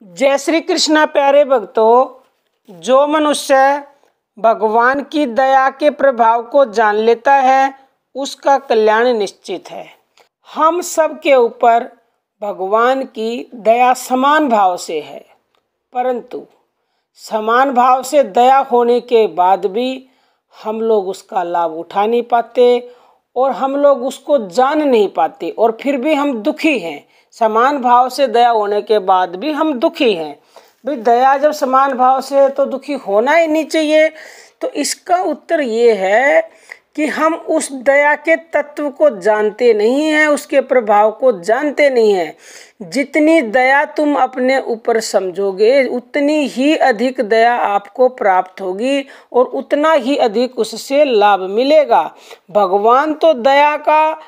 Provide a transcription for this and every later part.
जय श्री कृष्णा प्यारे भक्तों, जो मनुष्य भगवान की दया के प्रभाव को जान लेता है उसका कल्याण निश्चित है। हम सब के ऊपर भगवान की दया समान भाव से है, परंतु समान भाव से दया होने के बाद भी हम लोग उसका लाभ उठा नहीं पाते और हम लोग उसको जान नहीं पाते और फिर भी हम दुखी हैं। समान भाव से दया होने के बाद भी हम दुखी हैं। भाई दया जब समान भाव से है तो दुखी होना ही नहीं चाहिए। तो इसका उत्तर ये है कि हम उस दया के तत्व को जानते नहीं हैं, उसके प्रभाव को जानते नहीं हैं। जितनी दया तुम अपने ऊपर समझोगे उतनी ही अधिक दया आपको प्राप्त होगी और उतना ही अधिक उससे लाभ मिलेगा। भगवान तो दया का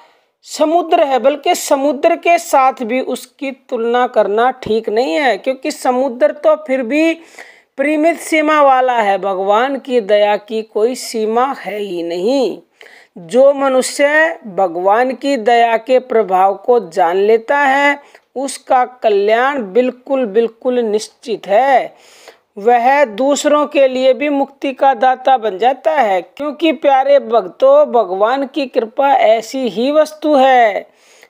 समुद्र है, बल्कि समुद्र के साथ भी उसकी तुलना करना ठीक नहीं है, क्योंकि समुद्र तो फिर भी परिमित सीमा वाला है। भगवान की दया की कोई सीमा है ही नहीं। जो मनुष्य भगवान की दया के प्रभाव को जान लेता है उसका कल्याण बिल्कुल बिल्कुल निश्चित है। वह दूसरों के लिए भी मुक्ति का दाता बन जाता है, क्योंकि प्यारे भक्तों, भगवान की कृपा ऐसी ही वस्तु है।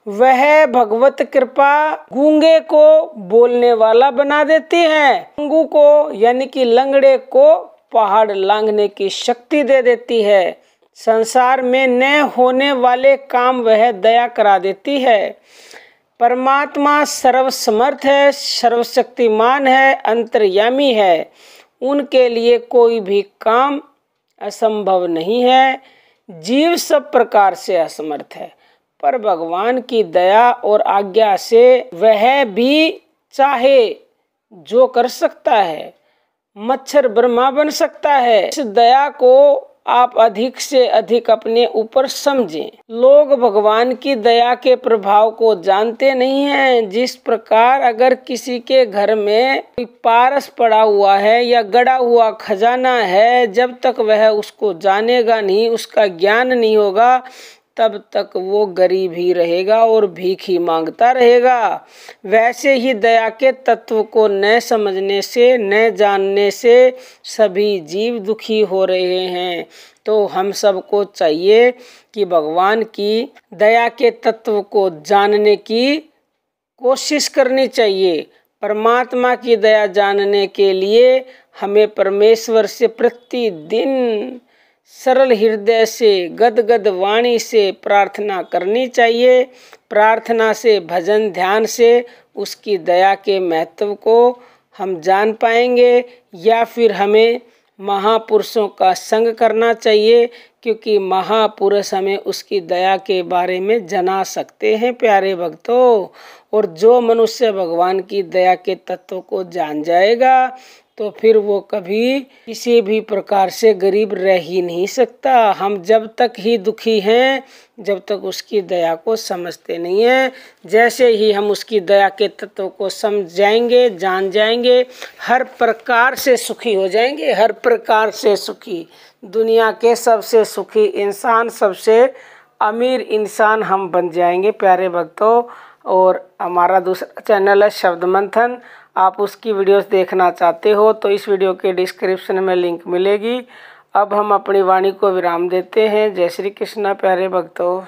वह भगवत कृपा गूंगे को बोलने वाला बना देती है, गूंगू को यानी कि लंगड़े को पहाड़ लांघने की शक्ति दे देती है। संसार में न होने वाले काम वह दया करा देती है। परमात्मा सर्वसमर्थ है, सर्वशक्तिमान है, अंतर्यामी है। उनके लिए कोई भी काम असंभव नहीं है। जीव सब प्रकार से असमर्थ है, पर भगवान की दया और आज्ञा से वह भी चाहे जो कर सकता है। मच्छर ब्रह्मा बन सकता है। इस दया को आप अधिक से अधिक अपने ऊपर समझें। लोग भगवान की दया के प्रभाव को जानते नहीं हैं। जिस प्रकार अगर किसी के घर में कोई पारस पड़ा हुआ है या गड़ा हुआ खजाना है, जब तक वह उसको जानेगा नहीं, उसका ज्ञान नहीं होगा, तब तक वो गरीब ही रहेगा और भीख ही मांगता रहेगा। वैसे ही दया के तत्व को न समझने से, न जानने से सभी जीव दुखी हो रहे हैं। तो हम सबको चाहिए कि भगवान की दया के तत्व को जानने की कोशिश करनी चाहिए। परमात्मा की दया जानने के लिए हमें परमेश्वर से प्रतिदिन सरल हृदय से, गदगद वाणी से प्रार्थना करनी चाहिए। प्रार्थना से, भजन ध्यान से उसकी दया के महत्व को हम जान पाएंगे, या फिर हमें महापुरुषों का संग करना चाहिए, क्योंकि महापुरुष हमें उसकी दया के बारे में जना सकते हैं प्यारे भक्तों। और जो मनुष्य भगवान की दया के तत्व को जान जाएगा तो फिर वो कभी किसी भी प्रकार से गरीब रह ही नहीं सकता। हम जब तक ही दुखी हैं, जब तक उसकी दया को समझते नहीं हैं। जैसे ही हम उसकी दया के तत्व को समझ जाएंगे, जान जाएंगे, हर प्रकार से सुखी हो जाएंगे। हर प्रकार से सुखी, दुनिया के सबसे सुखी इंसान, सबसे अमीर इंसान हम बन जाएंगे प्यारे भक्तों। और हमारा दूसरा चैनल है शब्द मंथन। आप उसकी वीडियोस देखना चाहते हो तो इस वीडियो के डिस्क्रिप्शन में लिंक मिलेगी। अब हम अपनी वाणी को विराम देते हैं। जय श्री कृष्णा प्यारे भक्तों।